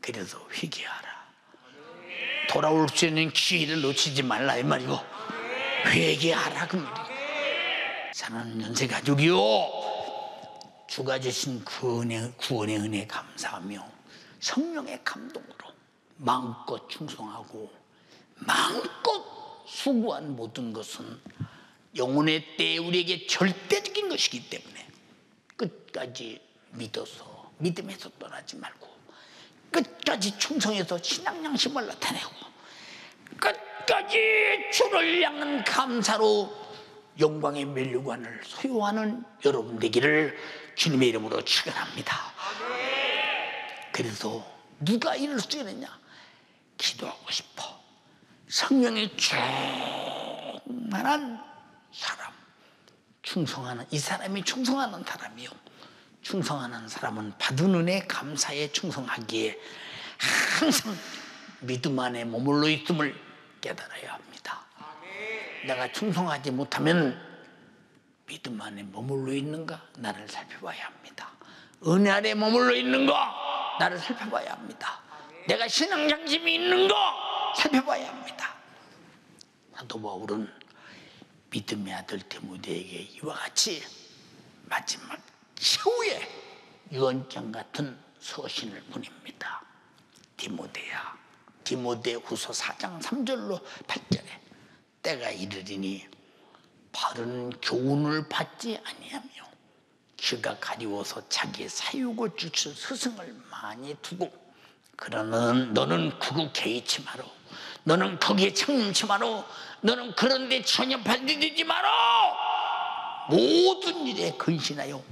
그래서 회개하라. 돌아올 수 있는 기회를 놓치지 말라 이 말이고, 회개하라 그 말이고. 사랑하는 연세 가족이요, 주가 주신 구원의 은혜 감사하며 성령의 감동으로 마음껏 충성하고 마음껏 수고한 모든 것은 영혼의 때에 우리에게 절대적인 것이기 때문에 끝까지 믿어서, 믿음에서 떠나지 말고 끝까지 충성해서 신앙 양심을 나타내고 끝까지 주를 향한 감사로 영광의 면류관을 소유하는 여러분 되기를 주님의 이름으로 축원합니다. 그래서 누가 이럴 수 있느냐? 기도하고 싶어. 성령이 충만한 사람, 충성하는 이 사람이 충성하는 사람이요. 충성하는 사람은 받은 은혜 감사에 충성하기에 항상 믿음 안에 머물러 있음을 깨달아야 합니다. 내가 충성하지 못하면 믿음 안에 머물러 있는가 나를 살펴봐야 합니다. 은혜 안에 머물러 있는가 나를 살펴봐야 합니다. 내가 신앙 양심이 있는가 살펴봐야 합니다. 사도 바울은 믿음의 아들 디모데에게 이와 같이 마지막 최후의 유언장 같은 서신을 보냅니다. 디모데야, 디모데후서 4장 3절로 8절에 때가 이르리니 바른 교훈을 받지 아니하며 귀가 가리워서 자기의 사육을 주실 스승을 많이 두고, 그러나 너는 그거 개의치 마라. 너는 거기에 창념치 마라. 너는 그런 데 전혀 발디디지 마라. 모든 일에 근신하여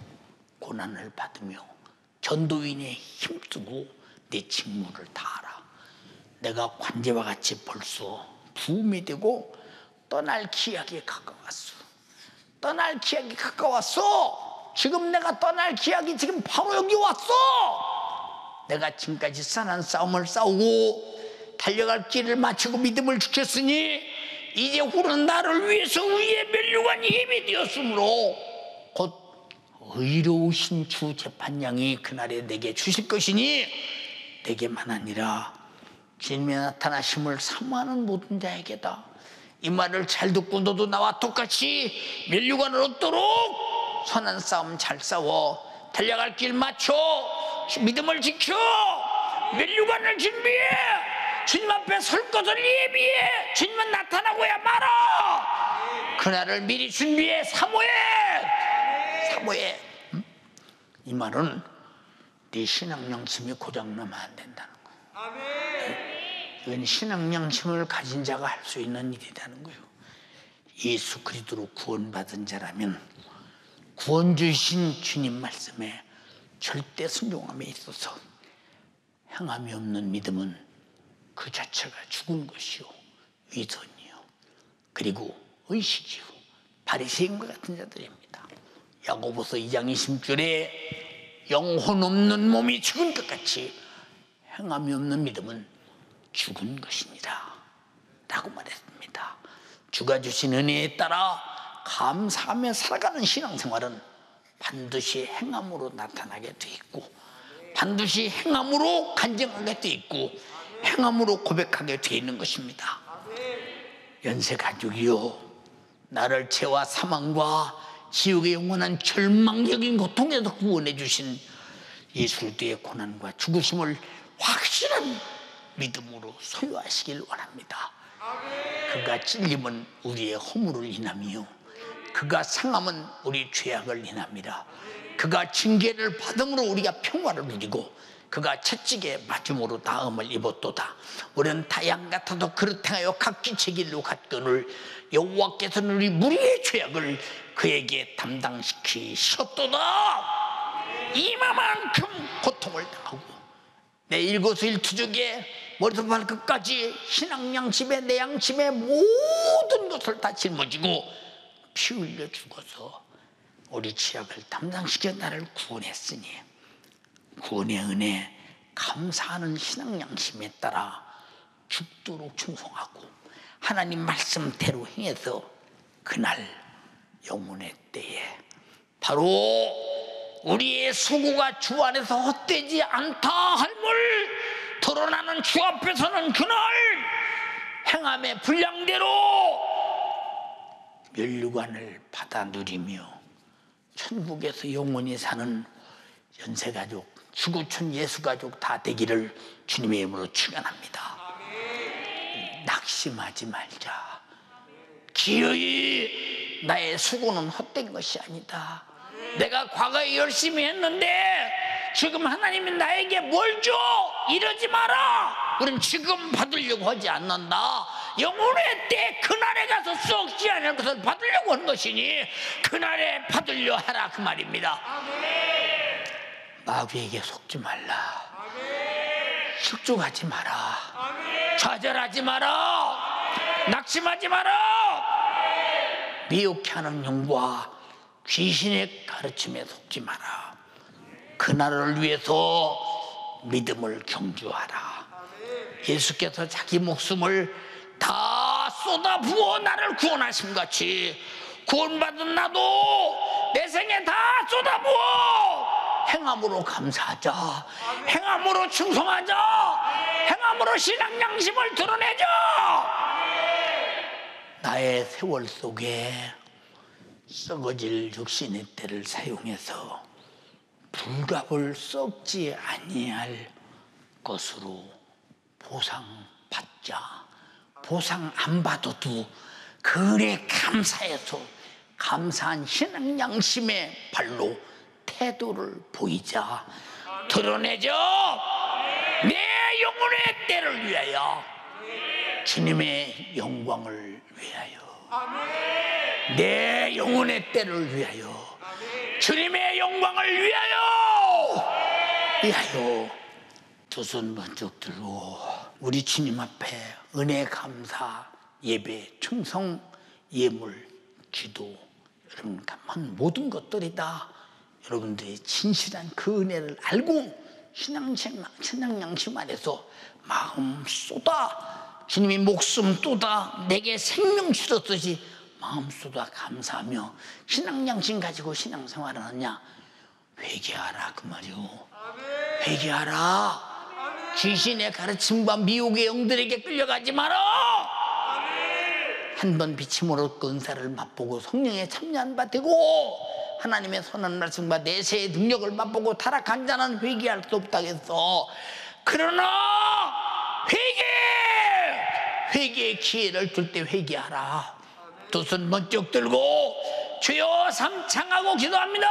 고난을 받으며 전도인에 힘쓰고 내 직무를 다하라. 내가 관제와 같이 벌써 부음이 되고 떠날 기약이 가까웠어. 떠날 기약이 가까웠어. 지금 내가 떠날 기약이 지금 바로 여기 왔어. 내가 지금까지 싸난 싸움을 싸우고 달려갈 길을 마치고 믿음을 지켰으니 이제 후는 나를 위해서 의의 면류관이 예비되었으므로 곧 의로우신 주 재판장이 그날에 내게 주실 것이니 내게만 아니라 주님의 나타나심을 사모하는 모든 자에게다. 이 말을 잘 듣고 너도 나와 똑같이 면류관을 얻도록 선한 싸움 잘 싸워 달려갈 길 맞춰 믿음을 지켜 면류관을 준비해 주님 앞에 설 것을 예비해. 주님은 나타나고야 말아. 그날을 미리 준비해. 사모해. 이 말은 네 신앙 양심이 고장나면 안 된다는 거예요. 이건 신앙 양심을 가진 자가 할 수 있는 일이라는 거예요. 예수 그리스도로 구원받은 자라면 구원 주신 주님 말씀에 절대 순종함에 있어서 행함이 없는 믿음은 그 자체가 죽은 것이요 위선이요 그리고 의식이요 바리새인과 같은 자들입니다. 야고보서 2장 20절에 영혼 없는 몸이 죽은 것 같이 행함이 없는 믿음은 죽은 것이니라 라고 말했습니다. 주가 주신 은혜에 따라 감사하며 살아가는 신앙생활은 반드시 행함으로 나타나게 돼 있고 반드시 행함으로 간증하게 돼 있고 행함으로 고백하게 돼 있는 것입니다. 연세 가족이요 나를 죄와 사망과 지옥의 영원한 절망적인 고통에서 구원해 주신 예수의 고난과 죽으심을 확실한 믿음으로 소유하시길 원합니다. 그가 찔림은 우리의 허물을 인하며 그가 상함은 우리 죄악을 인합니다. 그가 징계를 받음으로 우리가 평화를 누리고 그가 채찍에 맞음으로 나음을 입었도다. 우리는 다 양 같아도 그릇행하여 각기 제 길로 갔거늘 여호와께서는 우리 무리의 죄악을 그에게 담당시키셨도다. 이만큼 고통을 당하고 내 일거수일투족에 머리부터 발끝까지 신앙 양심에 내 양심에 모든 것을 다 짊어지고 피 흘려 죽어서 우리 죄악을 담당시켜 나를 구원했으니 구원의 은혜 감사하는 신앙 양심에 따라 죽도록 충성하고 하나님 말씀대로 행해서 그날 영혼의 때에 바로 우리의 수고가 주 안에서 헛되지 않다 할물 드러나는 주 앞에서는 그날 행함의 분량대로 멸류관을 받아 누리며 천국에서 영원히 사는 연세가족, 지구촌 예수가족 다 되기를 주님의 이름으로 축원합니다. 낙심하지 말자. 기어이 나의 수고는 헛된 것이 아니다. 내가 과거에 열심히 했는데 지금 하나님이 나에게 뭘 줘? 이러지 마라. 우린 지금 받으려고 하지 않는다. 영혼의 때 그날에 가서 썩지 않을 것을 받으려고 하는 것이니 그날에 받으려 하라 그 말입니다. 마귀에게 속지 말라. 실족하지 마라. 좌절하지 마라. 낙심하지 마라. 미혹해 하는 영과 귀신의 가르침에 속지 마라. 그날을 위해서 믿음을 경주하라. 예수께서 자기 목숨을 다 쏟아부어 나를 구원하신 같이 구원받은 나도 내 생에 다 쏟아부어 행함으로 감사하자. 행함으로 충성하자. 행함으로 신앙 양심을 드러내자. 나의 세월 속에 썩어질 육신의 때를 사용해서 불갑을 썩지 아니할 것으로 보상받자. 보상 안 받아도 그래 감사해서 감사한 신앙 양심의 발로 태도를 보이자. 드러내자. 내 영혼의 때를 위하여 주님의 영광을 위하여 내 영혼의 때를 위하여 주님의 영광을 위하여 두 손 번쩍 들고 우리 주님 앞에 은혜 감사 예배 충성 예물 기도 여러분 감한 모든 것들이다. 여러분들이 진실한 그 은혜를 알고 신앙 양심 안에서 마음 쏟아 주님이 목숨 쏟아 내게 생명 주셨듯이 마음 쏟아 감사하며 신앙 양심 가지고 신앙생활을 하느냐 회개하라 그 말이오. 회개하라. 귀신의 가르침과 미혹의 영들에게 끌려가지 마라. 한 번 비침으로 은사를 맛보고 성령에 참여한 바 되고 하나님의 선한 말씀과 내세의 능력을 맛보고 타락한 자는 회개할 수 없다겠어. 그러나 회개의 기회를 줄 때 회개하라. 두 손 번쩍 들고 주여 삼창하고 기도합니다.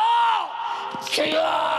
주여